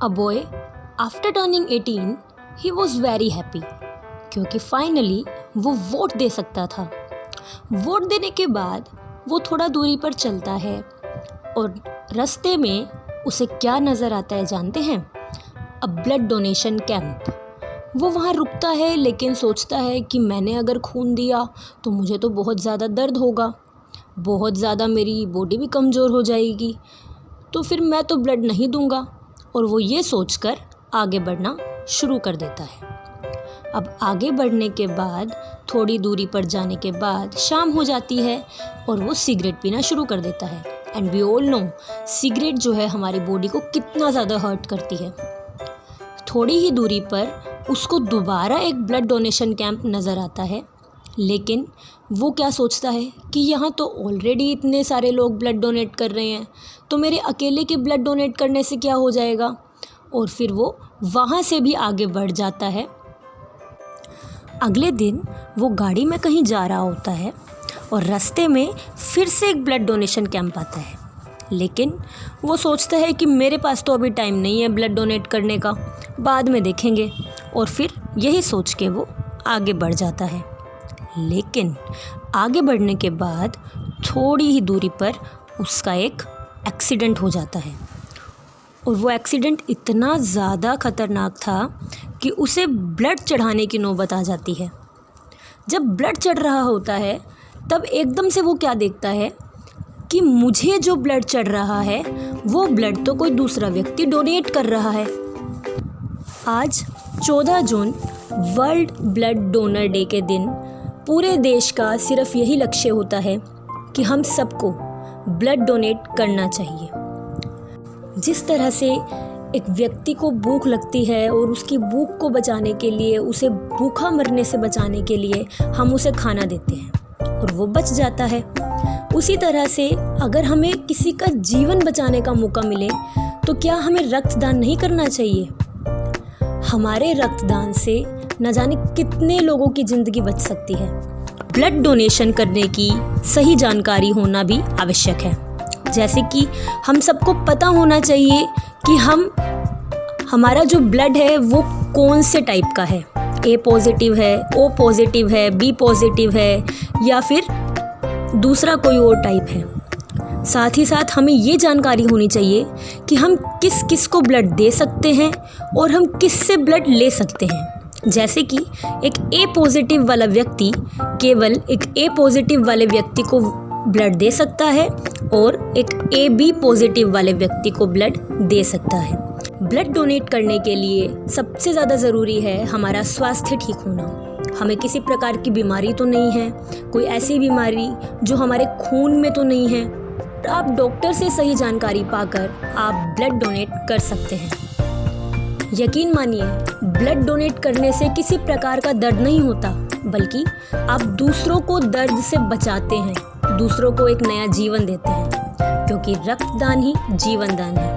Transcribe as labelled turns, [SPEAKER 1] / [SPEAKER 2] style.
[SPEAKER 1] A boy, after turning 18, he was very happy क्योंकि finally वो vote दे सकता था। वोट देने के बाद वो थोड़ा दूरी पर चलता है और रास्ते में उसे क्या नज़र आता है जानते हैं? अ ब्लड डोनेशन कैंप। वो वहाँ रुकता है लेकिन सोचता है कि मैंने अगर खून दिया तो मुझे तो बहुत ज़्यादा दर्द होगा, बहुत ज़्यादा मेरी बॉडी भी कमज़ोर हो जाएगी, तो फिर मैं तो ब्लड नहीं दूंगा। और वो ये सोचकर आगे बढ़ना शुरू कर देता है। अब आगे बढ़ने के बाद थोड़ी दूरी पर जाने के बाद शाम हो जाती है और वो सिगरेट पीना शुरू कर देता है। And we all know cigarette जो है हमारी बॉडी को कितना ज़्यादा हर्ट करती है। थोड़ी ही दूरी पर उसको दोबारा एक ब्लड डोनेशन कैंप नज़र आता है, लेकिन वो क्या सोचता है कि यहाँ तो ऑलरेडी इतने सारे लोग ब्लड डोनेट कर रहे हैं, तो मेरे अकेले के ब्लड डोनेट करने से क्या हो जाएगा। और फिर वो वहाँ से भी आगे बढ़ जाता है। अगले दिन वो गाड़ी में कहीं जा रहा होता है और रास्ते में फिर से एक ब्लड डोनेशन कैंप आता है, लेकिन वो सोचता है कि मेरे पास तो अभी टाइम नहीं है ब्लड डोनेट करने का, बाद में देखेंगे। और फिर यही सोच के वो आगे बढ़ जाता है। लेकिन आगे बढ़ने के बाद थोड़ी ही दूरी पर उसका एक एक्सीडेंट हो जाता है और वो एक्सीडेंट इतना ज़्यादा ख़तरनाक था कि उसे ब्लड चढ़ाने की नौबत आ जाती है। जब ब्लड चढ़ रहा होता है तब एकदम से वो क्या देखता है कि मुझे जो ब्लड चढ़ रहा है वो ब्लड तो कोई दूसरा व्यक्ति डोनेट कर रहा है। आज 14 June world blood donor day के दिन पूरे देश का सिर्फ यही लक्ष्य होता है कि हम सबको ब्लड डोनेट करना चाहिए। जिस तरह से एक व्यक्ति को भूख लगती है और उसकी भूख को बचाने के लिए, उसे भूखा मरने से बचाने के लिए हम उसे खाना देते हैं और वो बच जाता है, उसी तरह से अगर हमें किसी का जीवन बचाने का मौका मिले तो क्या हमें रक्तदान नहीं करना चाहिए? हमारे रक्तदान से न जाने कितने लोगों की ज़िंदगी बच सकती है। ब्लड डोनेशन करने की सही जानकारी होना भी आवश्यक है। जैसे कि हम सबको पता होना चाहिए कि हमारा जो ब्लड है वो कौन से टाइप का है, ए पॉजिटिव है, ओ पॉजिटिव है, बी पॉजिटिव है या फिर दूसरा कोई और टाइप है। साथ ही साथ हमें ये जानकारी होनी चाहिए कि हम किस किस को ब्लड दे सकते हैं और हम किस से ब्लड ले सकते हैं। जैसे कि एक ए पॉजिटिव वाला व्यक्ति केवल एक ए पॉजिटिव वाले व्यक्ति को ब्लड दे सकता है और एक ए बी पॉजिटिव वाले व्यक्ति को ब्लड दे सकता है। ब्लड डोनेट करने के लिए सबसे ज़्यादा ज़रूरी है हमारा स्वास्थ्य ठीक होना। हमें किसी प्रकार की बीमारी तो नहीं है, कोई ऐसी बीमारी जो हमारे खून में तो नहीं है। आप डॉक्टर से सही जानकारी पाकर आप ब्लड डोनेट कर सकते हैं। यकीन मानिए, ब्लड डोनेट करने से किसी प्रकार का दर्द नहीं होता, बल्कि आप दूसरों को दर्द से बचाते हैं, दूसरों को एक नया जीवन देते हैं, क्योंकि रक्तदान ही जीवन दान है।